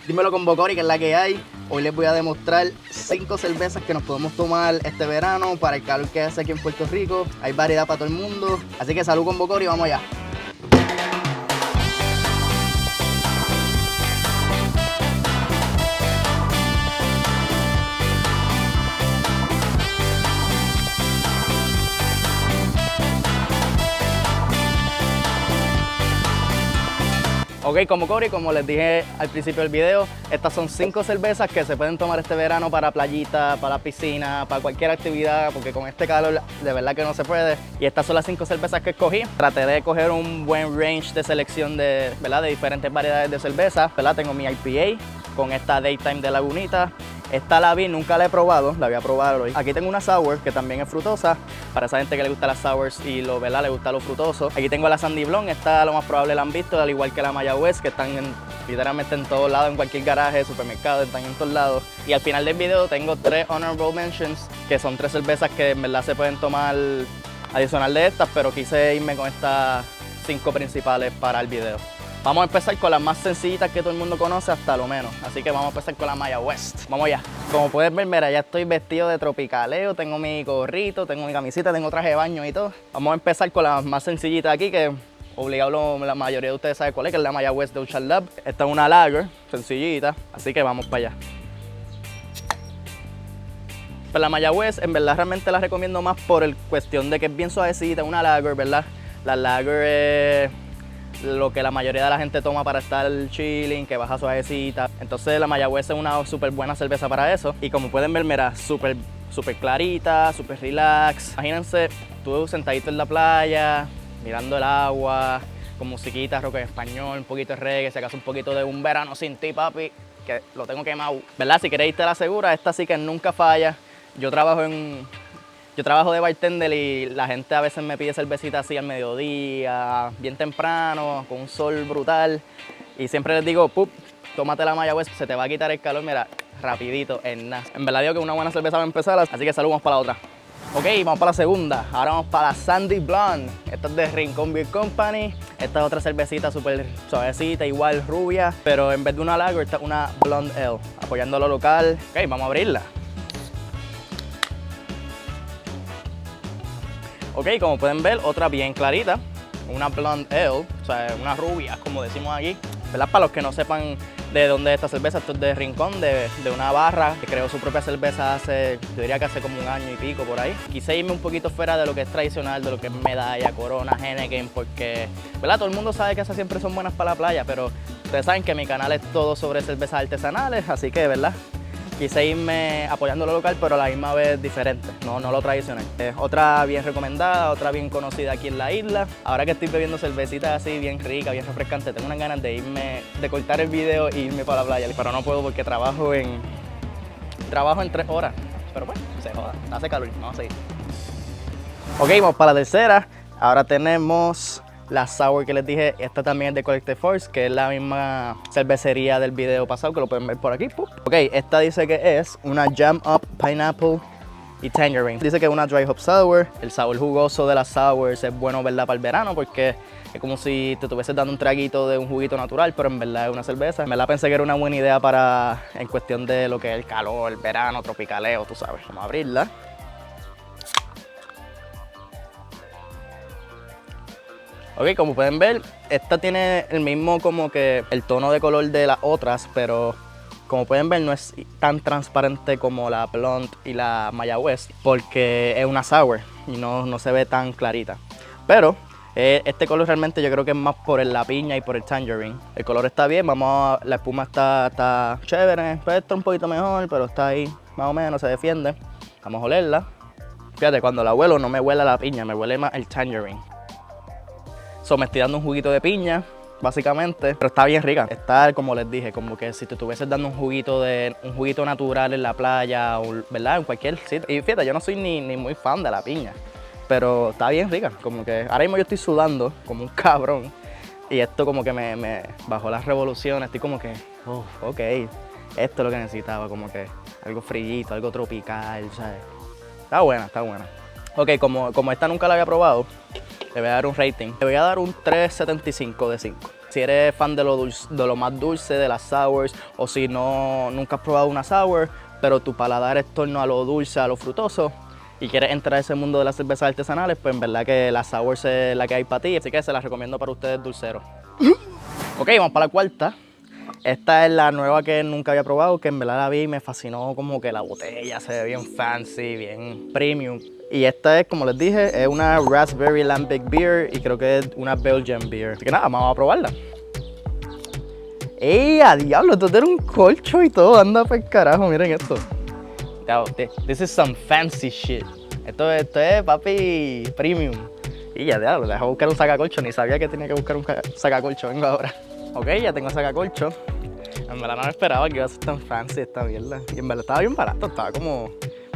Dímelo con Bocori, que es la que hay. Hoy les voy a demostrar 5 cervezas que nos podemos tomar este verano para el calor que hace aquí en Puerto Rico. Hay variedad para todo el mundo. Así que salud con Bocori, vamos allá. Ok, como Cory, como les dije al principio del video, estas son 5 cervezas que se pueden tomar este verano para playita, para piscina, para cualquier actividad, porque con este calor de verdad que no se puede. Y estas son las 5 cervezas que escogí. Traté de coger un buen range de selección de, ¿verdad?, de diferentes variedades de cervezas, ¿verdad? Tengo mi IPA con esta Daytime de Lagunita. Esta la vi, nunca la he probado, la voy a probar hoy. Aquí tengo una sour que también es frutosa, para esa gente que le gusta las sours y ¿verdad?, le gusta lo frutoso. Aquí tengo la Sandy Blonde, esta lo más probable la han visto, al igual que la Mayagüez, que están literalmente en todos lados, en cualquier garaje, supermercado, están en todos lados. Y al final del video tengo 3 honorable mentions, que son 3 cervezas que en verdad se pueden tomar adicional de estas, pero quise irme con estas 5 principales para el video. Vamos a empezar con las más sencillitas que todo el mundo conoce hasta lo menos. Así que vamos a empezar con la Mayagüez. Vamos allá. Como puedes ver, mira, ya estoy vestido de tropicaleo. Tengo mi gorrito, tengo mi camiseta, tengo traje de baño y todo. Vamos a empezar con las más sencillitas aquí, que obligado la mayoría de ustedes saben cuál es, que es la Mayagüez de Ocean Lab. Esta es una lager, sencillita. Así que vamos para allá. Pues la Mayagüez, en verdad, realmente la recomiendo más por el cuestión de que es bien suavecita, una lager, ¿verdad? La lager es lo que la mayoría de la gente toma para estar chilling, que baja suavecita. Entonces la Mayagüez es una súper buena cerveza para eso. Y como pueden ver, mira, súper clarita, súper relax. Imagínense tú sentadito en la playa, mirando el agua, con musiquita, rock en español, un poquito de reggae, si acaso un poquito de Un Verano Sin Ti, papi, que lo tengo quemado. ¿Verdad? Si queréis te la segura, esta sí que nunca falla. Yo trabajo de bartender y la gente a veces me pide cervecita así al mediodía, bien temprano, con un sol brutal. Y siempre les digo, pup, tómate la Mayagüez, se te va a quitar el calor, mira, rapidito, en nada. En verdad digo que una buena cerveza va a empezar, así que salud, vamos para la otra. Ok, vamos para la segunda. Ahora vamos para la Sandy Blonde. Esta es de Rincón Beer Company. Esta es otra cervecita súper suavecita, igual rubia, pero en vez de una lager, esta es una Blonde Ale, apoyando lo local. Ok, vamos a abrirla. Ok, como pueden ver, otra bien clarita, una Blonde Ale, o sea, una rubia, como decimos aquí, ¿verdad? Para los que no sepan de dónde es esta cerveza, esto es de Rincón, de una barra que creó su propia cerveza hace, yo diría que hace como un año y pico por ahí. Quise irme un poquito fuera de lo que es tradicional, de lo que es Medalla, Corona, Heineken, porque, ¿verdad? Todo el mundo sabe que esas siempre son buenas para la playa, pero ustedes saben que mi canal es todo sobre cervezas artesanales, así que, ¿verdad? Quise irme apoyando lo local, pero a la misma vez diferente, no lo tradicional. Otra bien recomendada, otra bien conocida aquí en la isla. Ahora que estoy bebiendo cervecitas así bien rica, bien refrescante, tengo unas ganas de irme, de cortar el video e irme para la playa. Pero no puedo porque trabajo en 3 horas. Pero bueno, se joda, hace calor, vamos a seguir. Ok, vamos para la tercera. Ahora tenemos la sour que les dije, esta también es de Collective Force, que es la misma cervecería del video pasado, que lo pueden ver por aquí. Ok, esta dice que es una Jam Up Pineapple y Tangerine. Dice que es una Dry Hop Sour. El sabor jugoso de las sours es bueno, ¿verdad?, para el verano, porque es como si te estuvieses dando un traguito de un juguito natural, pero en verdad es una cerveza. En verdad pensé que era una buena idea para, en cuestión de lo que es el calor, el verano, tropicaleo, tú sabes. Vamos a abrirla. Ok, como pueden ver, esta tiene el mismo como que el tono de color de las otras, pero como pueden ver no es tan transparente como la Blonde y la Mayagüez, porque es una sour y no se ve tan clarita. Pero este color realmente yo creo que es más por la piña y por el tangerine. El color está bien, la espuma está chévere, puede estar un poquito mejor, pero está ahí más o menos, se defiende. Vamos a olerla. Fíjate, cuando la huelo no me huele a la piña, me huele más el tangerine. Me estoy dando un juguito de piña, básicamente, pero está bien rica. Está, como les dije, como que si te estuvieses dando un juguito natural en la playa, o, ¿verdad?, en cualquier sitio. Y fíjate, yo no soy ni muy fan de la piña, pero está bien rica. Como que ahora mismo yo estoy sudando como un cabrón y esto como que me bajó las revoluciones. Estoy como que, ok, esto es lo que necesitaba, como que algo frillito, algo tropical, ¿sabes? Está buena, está buena. Ok, como esta nunca la había probado, le voy a dar un rating. Le voy a dar un 3.75 de 5. si eres fan de lo más dulce, de las sours, o si no, nunca has probado una sour, pero tu paladar es torno a lo dulce, a lo frutoso, y quieres entrar a ese mundo de las cervezas artesanales, pues en verdad que la sour es la que hay para ti, así que se las recomiendo para ustedes dulceros. Ok, vamos para la cuarta. Esta es la nueva que nunca había probado, que en verdad la vi y me fascinó, como que la botella se ve bien fancy, bien premium. Y esta es, como les dije, es una Raspberry Lambic Beer y creo que es una Belgian Beer. Así que nada, vamos a probarla. ¡Ey, a diablo! Esto tiene un colcho y todo, anda por carajo, miren esto. This is some fancy shit. Esto es, papi, premium. Y ya, diablo, deja buscar un sacacolcho, ni sabía que tenía que buscar un sacacolcho, vengo ahora. Ok, ya tengo sacacolcho. En verdad no me esperaba que iba a ser tan fancy esta mierda. Y en verdad estaba bien barato, estaba como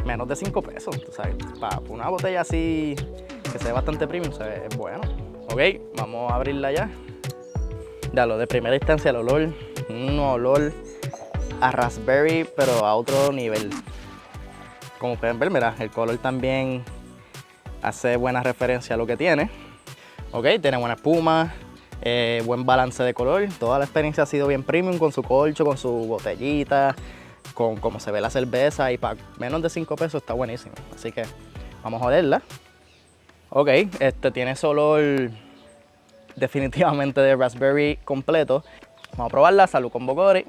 menos de 5 pesos, tú sabes. Para una botella así, que se ve bastante premium, se ve bueno. Ok, vamos a abrirla ya. Ya, lo de primera instancia, el olor, un olor a raspberry, pero a otro nivel. Como pueden ver, mira, el color también hace buena referencia a lo que tiene. Ok, tiene buena espuma, buen balance de color. Toda la experiencia ha sido bien premium con su colcho, con su botellita, con cómo se ve la cerveza, y para menos de 5 pesos está buenísimo. Así que vamos a olerla. Ok, tiene ese olor definitivamente de raspberry completo. Vamos a probarla. Salud con Bocori.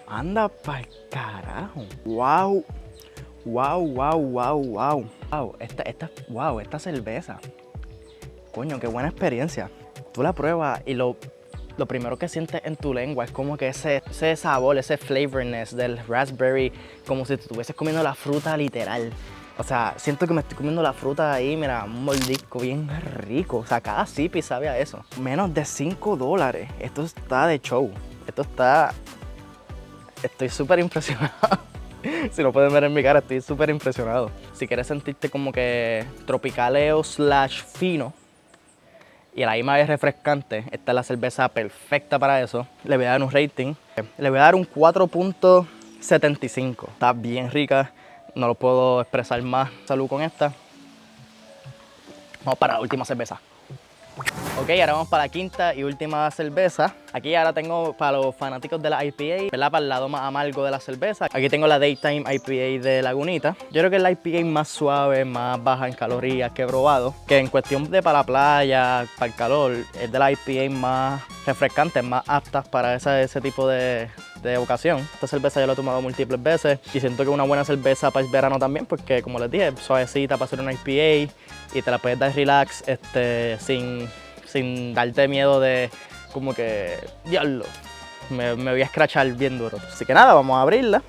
Anda pa'l carajo. Wow. Wow. Esta cerveza. Coño, qué buena experiencia. Tú la pruebas y lo primero que sientes en tu lengua es como que ese sabor, ese flavorness del raspberry, como si te estuvieses comiendo la fruta literal. O sea, siento que me estoy comiendo la fruta ahí, mira, un mordisco bien rico. O sea, cada sip sabe a eso. Menos de $5. Esto está de show. Estoy súper impresionado. Si lo pueden ver en mi cara, estoy súper impresionado. Si quieres sentirte como que tropicaleo / fino y a la misma vez refrescante, esta es la cerveza perfecta para eso. Le voy a dar un rating. Le voy a dar un 4.75. Está bien rica. No lo puedo expresar más. Salud con esta. Vamos para la última cerveza. Ok, ahora vamos para la quinta y última cerveza. Aquí ahora tengo para los fanáticos de la IPA, ¿verdad? Para el lado más amargo de la cerveza. Aquí tengo la Daytime IPA de Lagunita. Yo creo que es la IPA más suave, más baja en calorías que he probado. Que en cuestión de para la playa, para el calor, es de la IPA más refrescante, más aptas para ese tipo de ocasión. Esta cerveza yo la he tomado múltiples veces y siento que es una buena cerveza para el verano también, porque como les dije, suavecita para hacer una IPA y te la puedes dar relax sin darte miedo de como que, diablo, me voy a escrachar bien duro. Así que nada, vamos a abrirla.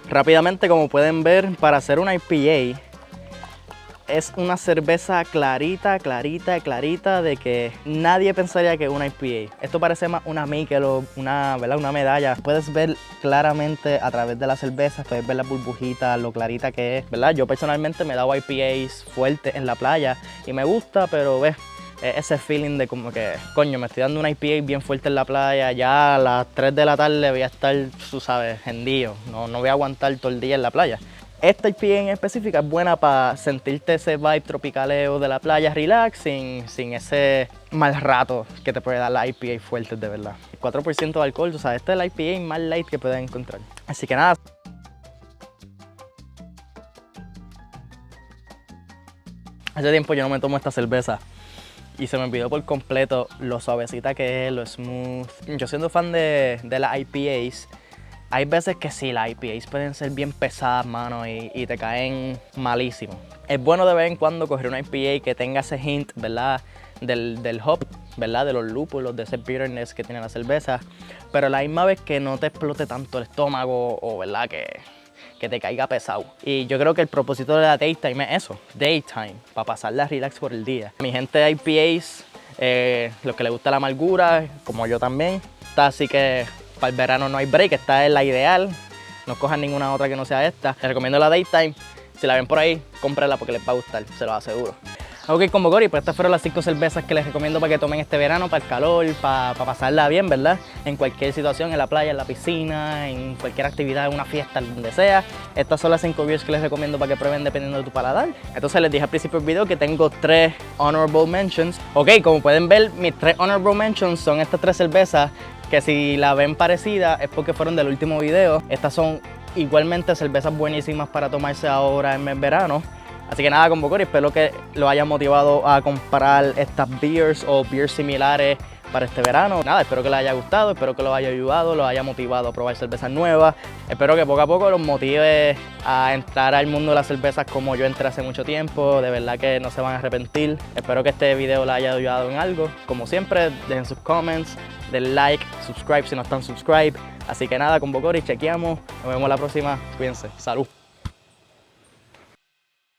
Rápidamente, como pueden ver, para hacer una IPA es una cerveza clarita de que nadie pensaría que es una IPA. Esto parece más una Michelob, una medalla. Puedes ver claramente a través de la cerveza, puedes ver las burbujitas, lo clarita que es, ¿verdad? Yo personalmente me he dado IPAs fuertes en la playa y me gusta, pero ves, ese feeling de como que, coño, me estoy dando una IPA bien fuerte en la playa, ya a las 3 de la tarde voy a estar, tú sabes, hendido. No voy a aguantar todo el día en la playa. Esta IPA en específica es buena para sentirte ese vibe tropicaleo de la playa, relax, sin ese mal rato que te puede dar la IPA fuerte de verdad. 4% de alcohol, o sea, esta es la IPA más light que puedes encontrar. Así que nada. Hace tiempo yo no me tomo esta cerveza y se me olvidó por completo lo suavecita que es, lo smooth. Yo siendo fan de las IPAs, hay veces que sí, las IPAs pueden ser bien pesadas, mano, y te caen malísimo. Es bueno de vez en cuando coger una IPA que tenga ese hint, ¿verdad? Del hop, ¿verdad? De los lúpulos, de ese bitterness que tiene la cerveza. Pero a la misma vez que no te explote tanto el estómago o, ¿verdad? Que te caiga pesado. Y yo creo que el propósito de la Daytime es eso, Daytime, para pasarla relax por el día. Mi gente de IPAs, los que les gusta la amargura, como yo también, está así que para el verano no hay break, esta es la ideal. No cojan ninguna otra que no sea esta. Les recomiendo la Daytime. Si la ven por ahí, cómprenla porque les va a gustar, se los aseguro. Ok, como Gori, pues estas fueron las 5 cervezas que les recomiendo para que tomen este verano, para el calor, para pasarla bien, ¿verdad? En cualquier situación, en la playa, en la piscina, en cualquier actividad, en una fiesta, donde sea. Estas son las 5 beers que les recomiendo para que prueben dependiendo de tu paladar. Entonces les dije al principio del video que tengo 3 honorable mentions. Ok, como pueden ver, mis 3 honorable mentions son estas 3 cervezas que si la ven parecida es porque fueron del último video. Estas son igualmente cervezas buenísimas para tomarse ahora en el verano. Así que nada, con Cori, espero que lo haya motivado a comprar estas beers o beers similares para este verano. Nada, espero que les haya gustado, espero que los haya ayudado, los haya motivado a probar cervezas nuevas. Espero que poco a poco los motive a entrar al mundo de las cervezas como yo entré hace mucho tiempo. De verdad que no se van a arrepentir. Espero que este video les haya ayudado en algo. Como siempre, dejen sus comments, den like, subscribe si no están subscribe. Así que nada, con Cori, chequeamos. Nos vemos la próxima. Cuídense. Salud.